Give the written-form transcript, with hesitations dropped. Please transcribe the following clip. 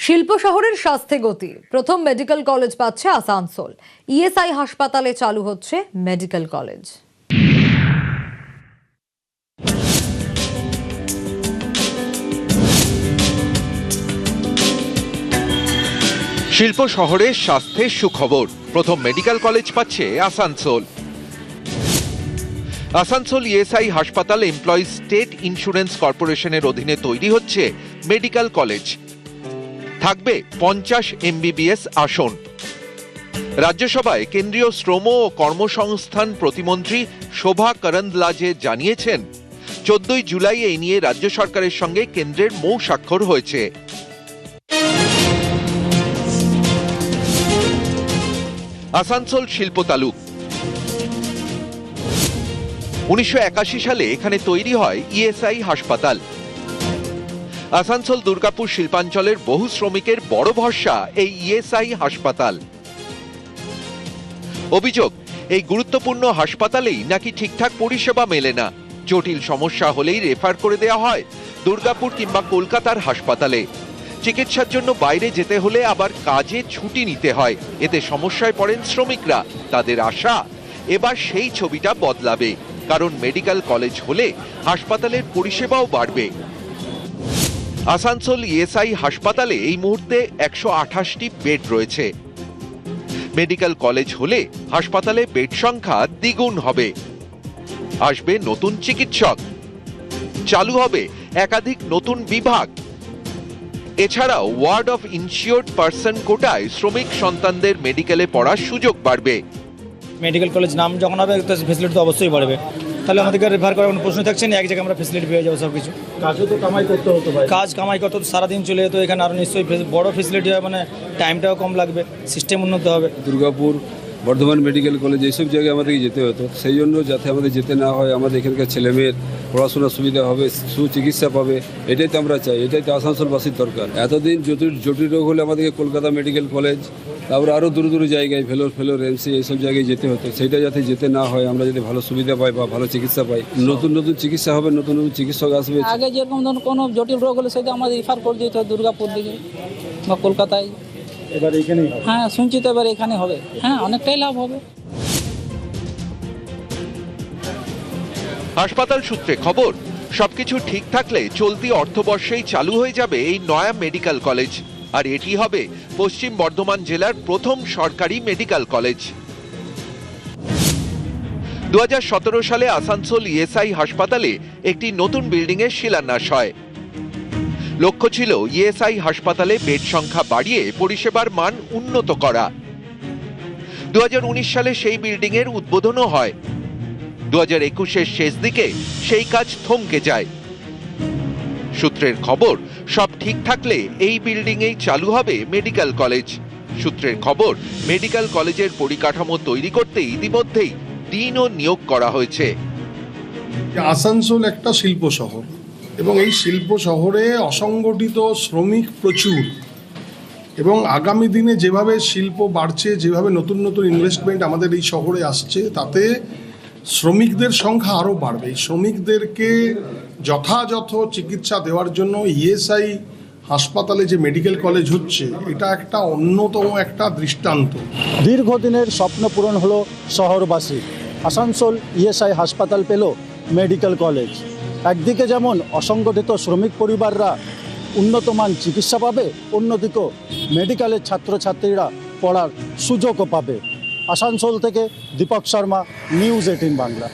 শিল্প শহরের স্বাস্থ্যে গতি, প্রথম মেডিকেল কলেজ পাচ্ছে আসানসোল। ইএসআই হাসপাতালে চালু হচ্ছে মেডিকেল কলেজ। শিল্প শহরে স্বাস্থ্যের সুখবর, প্রথম মেডিকেল কলেজ পাচ্ছে আসানসোল। আসানসোল ইএসআই হাসপাতাল এমপ্লয়িজ স্টেট ইন্স্যুরেন্স কর্পোরেশনের অধীনে তৈরি হচ্ছে মেডিকেল কলেজ। থাকবে 50 MBBS আসন। রাজ্যসভায় কেন্দ্রীয় শ্রম ও কর্মসংস্থান প্রতিমন্ত্রী শোভা করন্দলাজে জানিয়েছেন, 14 জুলাই এই নিয়ে রাজ্য সরকারের সঙ্গে কেন্দ্রের মৌ স্বাক্ষর হয়েছে। আসানসোল শিল্প তালুক 1981 সালে এখানে তৈরি হয় ইএসআই হাসপাতাল। আসানসোল দুর্গাপুর শিল্পাঞ্চলের বহু শ্রমিকের বড় ভরসা এই ইএসআই হাসপাতাল। অভিযোগ, এই গুরুত্বপূর্ণ হাসপাতালেই নাকি ঠিকঠাক পরিষেবা মেলে না। জটিল সমস্যা হলেই রেফার করে দেওয়া হয় দুর্গাপুর কিংবা কলকাতার হাসপাতালে। চিকিৎসার জন্য বাইরে যেতে হলে আবার কাজে ছুটি নিতে হয়। এতে সমস্যায় পড়েন শ্রমিকরা। তাদের আশা, এবার সেই ছবিটা বদলাবে, কারণ মেডিকেল কলেজ হলে হাসপাতালের পরিষেবাও বাড়বে। আসানসোল ইএসআই হাসপাতালে এই মুহূর্তে 128টি বেড রয়েছে। মেডিকেল কলেজ হলে হাসপাতালে বেড সংখ্যা দ্বিগুণ হবে। আসবে নতুন চিকিৎসক, চালু হবে একাধিক নতুন বিভাগ। এছাড়াও ওয়ার্ড অফ ইনসিওর্ড পার্সন কোটায় শ্রমিক সন্তানদের মেডিকেলে পড়ার সুযোগ বাড়বে। মেডিকেল কলেজ নাম যখন হবে তো ফেসিলিটি তো অবশ্যই বাড়বে। তাহলে আমাদেরকে রেফার করার কোনো প্রশ্ন থাকছে না, এক জায়গায় আমরা ফেসিলিটি পেয়ে যাবো সব কিছু। কাজও তো কামাই করতে হতো ভাই, কাজ কামাই করতে হতো, সারাদিন চলে যেত। এখানে আরও নিশ্চয়ই বড় ফেসিলিটি হয়, মানে টাইমটাও কম লাগবে, সিস্টেম উন্নত হবে। দুর্গাপুর, বর্ধমান মেডিকেল কলেজ এইসব জায়গায় আমাদেরকে যেতে হতো। সেই জন্য যাতে আমাদের যেতে না হয়, আমাদের এখানকার ছেলেমেয়ের পড়াশোনার সুবিধা হবে, সুচিকিৎসা পাবে, এটাই তো আমরা চাই। এটাই তো আসানসোলবাসীর দরকার। এতদিন জটিল রোগ হলে আমাদেরকে কলকাতা মেডিকেল কলেজ, তারপরে আরও দূর জায়গায় ফেলোর এমসি এইসব জায়গায় যেতে হতো। সেইটা যাতে যেতে না হয়, আমরা যদি ভালো সুবিধা পাই বা ভালো চিকিৎসা পাই, নতুন চিকিৎসা হবে, নতুন চিকিৎসক আসবে। আগে যেরকম ধরুন কোনো জটিল রোগ হলে সেটা আমাদের রেফার করে দিতে হয় দুর্গাপুর দিকে বা কলকাতায়। এবার এখানেই হ্যাঁ, শুনছি তো এবার এখানে হবে। হ্যাঁ, অনেকটাই লাভ হবে। হাসপাতাল সূত্রে খবর, সবকিছু ঠিক থাকলে চলতি অর্থবর্ষেই চালু হয়ে যাবে এই নয়া মেডিকেল কলেজ। আর এটি হবে পশ্চিম বর্ধমান জেলার প্রথম সরকারি মেডিকেল কলেজ। 2017 সালে আসানসোল ইএসআই হাসপাতালে একটি নতুন বিল্ডিং এর শিলান্যাস হয়। লক্ষ্য ছিল ইএসআই হাসপাতালে বেড সংখ্যা বাড়িয়ে পরিষেবার মান উন্নত করা। 2019 সালে সেই বিল্ডিং এর উদ্বোধনও হয়। 2021-এর শেষ দিকে সেই কাজ থমকে যায়। সূত্রের খবর, সব ঠিক থাকলে এই বিল্ডিং এই চালু হবে মেডিকেল কলেজ। সূত্রের খবর, মেডিকেল কলেজের পরিকাঠামো তৈরি করতে ইতিমধ্যেই দিনও নিয়োগ করা হয়েছে। আসানসোল একটা শিল্প শহর এবং এই শিল্প শহরে অসংগঠিত শ্রমিক প্রচুর, এবং আগামী দিনে যেভাবে শিল্প বাড়ছে, যেভাবে নতুন ইনভেস্টমেন্ট আমাদের এই শহরে আসছে, তাতে শ্রমিকদের সংখ্যা আরও বাড়বে। এই শ্রমিকদেরকে যথাযথ চিকিৎসা দেওয়ার জন্য ইএসআই হাসপাতালে যে মেডিকেল কলেজ হচ্ছে, এটা একটা অন্যতম একটা দৃষ্টান্ত। দীর্ঘদিনের স্বপ্ন পূরণ হলো শহরবাসী। আসানসোল ইএসআই হাসপাতাল পেল মেডিকেল কলেজ। একদিকে যেমন অসংগঠিত শ্রমিক পরিবাররা উন্নতমান চিকিৎসা পাবে, অন্যদিকেও মেডিকেলের ছাত্রছাত্রীরা পড়ার সুযোগও পাবে। আসানসোল থেকে দীপক শর্মা, নিউজ 18 বাংলা।